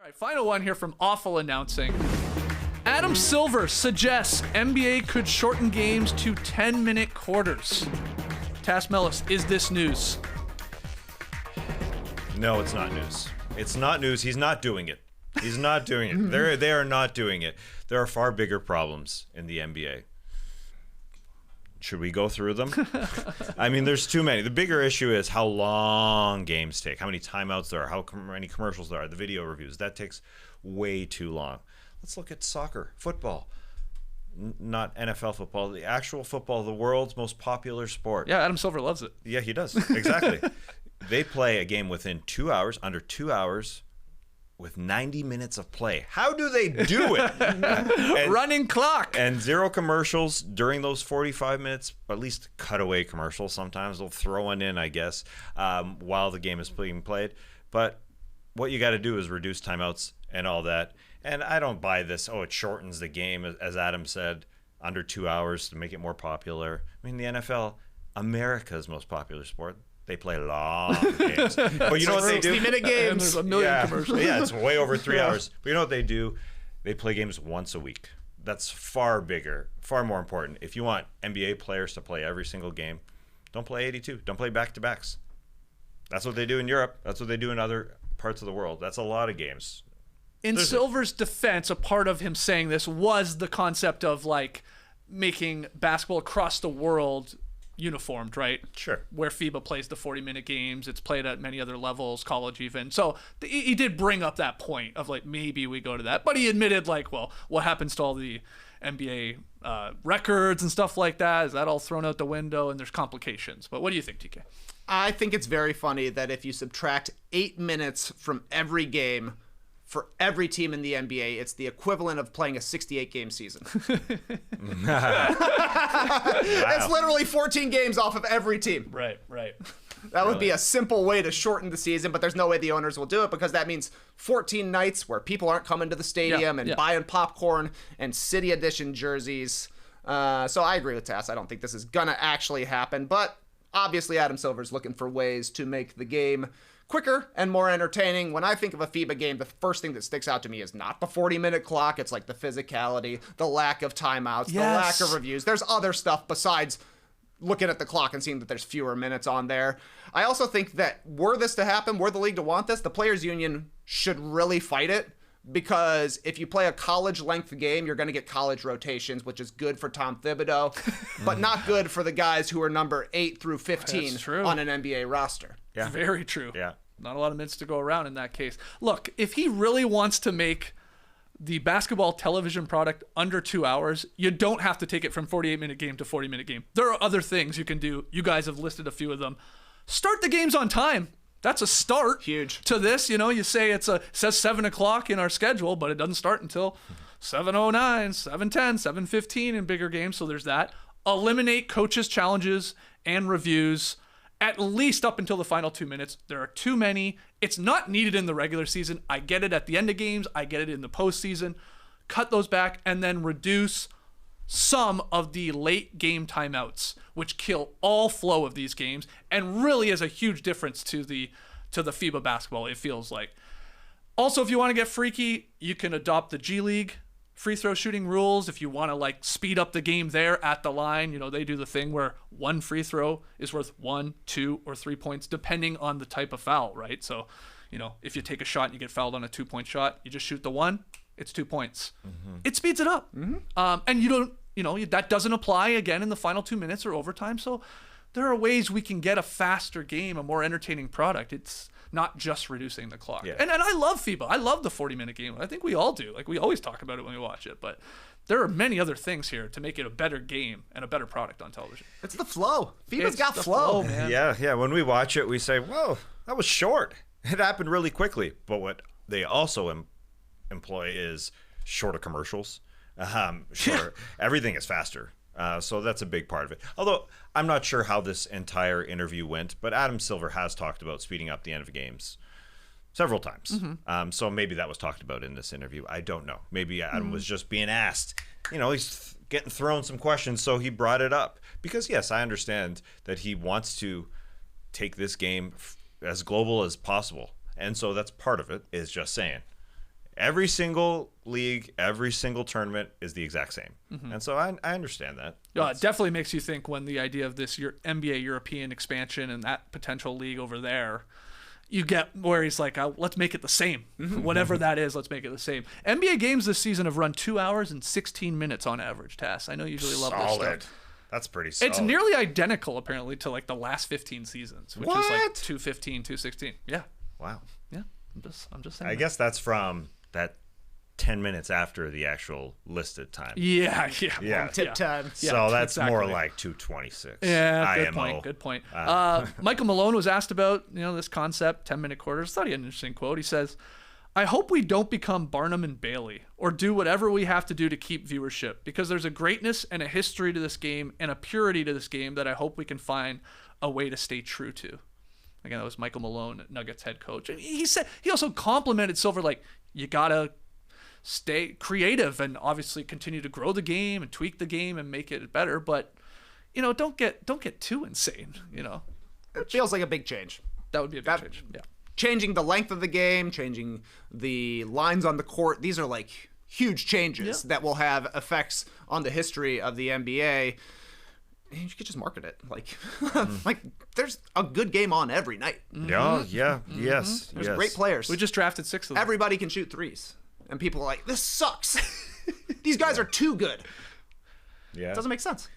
right, final one here from Awful Announcing. Adam Silver suggests NBA could shorten games to 10-minute quarters. Tass Mellis, is this news? No, it's not news. It's not news. He's not doing it. He's not doing it. They are not doing it. There are far bigger problems in the NBA. Should we go through them? I mean, there's too many. The bigger issue is how long games take, how many timeouts there are, how many commercials there are, the video reviews. That takes way too long. Let's look at soccer, football, not NFL football, the actual football, the world's most popular sport. Yeah, Adam Silver loves it. Yeah, he does. Exactly. They play a game within 2 hours, under 2 hours, with 90 minutes of play. How do they do it? And, running clock. And zero commercials during those 45 minutes, at least cutaway commercials. Sometimes they'll throw one in, I guess, while the game is being played. But what you got to do is reduce timeouts and all that. And I don't buy this, it shortens the game, as Adam said, under 2 hours to make it more popular. I mean, the NFL, America's most popular sport, they play long games. But you know what they do? 60-minute games. And there's a million commercials. Yeah, it's way over 3 hours. But you know what they do? They play games once a week. That's far bigger, far more important. If you want NBA players to play every single game, don't play 82. Don't play back-to-backs. That's what they do in Europe. That's what they do in other parts of the world. That's a lot of games. In Silver's defense, a part of him saying this was the concept of like making basketball across the world uniformed, right? Sure. Where FEBA plays the 40-minute games. It's played at many other levels, college even. So he did bring up that point of like, maybe we go to that. But he admitted like, well, what happens to all the NBA records and stuff like that? Is that all thrown out the window and there's complications? But what do you think, TK? I think it's very funny that if you subtract 8 minutes from every game for every team in the NBA, it's the equivalent of playing a 68-game season. It's literally 14 games off of every team. Right. That would be a simple way to shorten the season, but there's no way the owners will do it because that means 14 nights where people aren't coming to the stadium and buying popcorn and City Edition jerseys. So I agree with Tass. I don't think this is going to actually happen, but obviously Adam Silver's looking for ways to make the game quicker and more entertaining. When I think of a FEBA game, the first thing that sticks out to me is not the 40-minute clock. It's like the physicality, the lack of timeouts, the lack of reviews. There's other stuff besides looking at the clock and seeing that there's fewer minutes on there. I also think that were this to happen, were the league to want this, the Players Union should really fight it. Because if you play a college-length game, you're going to get college rotations, which is good for Tom Thibodeau, but not good for the guys who are number 8 through 15 on an NBA roster. Yeah. Very true. Yeah. Not a lot of minutes to go around in that case. Look, if he really wants to make the basketball television product under 2 hours, you don't have to take it from 48-minute game to 40-minute game. There are other things you can do. You guys have listed a few of them. Start the games on time. That's a start. Huge. To this. You know, you say it says 7 o'clock in our schedule, but it doesn't start until 7:09, 7:10, 7:15 in bigger games. So there's that. Eliminate coaches' challenges and reviews at least up until the final 2 minutes. There are too many. It's not needed in the regular season. I get it at the end of games. I get it in the postseason. Cut those back and then reduce some of the late game timeouts, which kill all flow of these games and really is a huge difference to the FEBA basketball, it feels like. Also, if you want to get freaky, you can adopt the G League free throw shooting rules. If you want to like speed up the game there at the line, you know, they do the thing where one free throw is worth 1, 2, or 3 points, depending on the type of foul, right? So, you know, if you take a shot and you get fouled on a 2-point shot, you just shoot the one, it's 2 points. Mm-hmm. It speeds it up. Mm-hmm. And you don't, you know, that doesn't apply again in the final 2 minutes or overtime. So there are ways we can get a faster game, a more entertaining product. It's not just reducing the clock. Yeah. And I love FEBA. I love the 40-minute game. I think we all do. Like, we always talk about it when we watch it. But there are many other things here to make it a better game and a better product on television. It's the flow. FEBA's got flow, man. Yeah. When we watch it, we say, whoa, that was short. It happened really quickly. But what they also employ is shorter commercials. Sure, everything is faster. So that's a big part of it. Although I'm not sure how this entire interview went, but Adam Silver has talked about speeding up the end of games several times. Mm-hmm. So maybe that was talked about in this interview. I don't know. Maybe Adam was just being asked. You know, he's getting thrown some questions, so he brought it up. Because, yes, I understand that he wants to take this game as global as possible. And so that's part of it, is just saying, Every single league, every single tournament is the exact same. And so I understand that. Yeah, it definitely makes you think when the idea of this NBA European expansion and that potential league over there, you get where he's like, let's make it the same. Whatever that is, let's make it the same. NBA games this season have run 2 hours and 16 minutes on average, Tass. I know you usually love this stuff. That's pretty solid. It's nearly identical, apparently, to like the last 15 seasons, which is like 215, 216. Yeah. Wow. Yeah. I'm just saying. I guess that's from that 10 minutes after the actual listed time. Yeah. Tip time. So that's more like 2:26. Yeah, IMO. good point. Michael Malone was asked about this concept, 10-minute quarters. Thought he had an interesting quote. He says, "I hope we don't become Barnum and Bailey or do whatever we have to do to keep viewership, because there's a greatness and a history to this game and a purity to this game that I hope we can find a way to stay true to." Again, that was Michael Malone, Nuggets head coach. And he also complimented Silver, like, you gotta stay creative and obviously continue to grow the game and tweak the game and make it better, but don't get too insane. It feels like a big change. That would be a big change. Yeah. Changing the length of the game, changing the lines on the court. These are like huge changes that will have effects on the history of the NBA. And you could just market it like there's a good game on every night. Yes. There's great players. We just drafted 6 of them. Everybody can shoot threes, and people are like, this sucks. These guys are too good. Yeah. It doesn't make sense.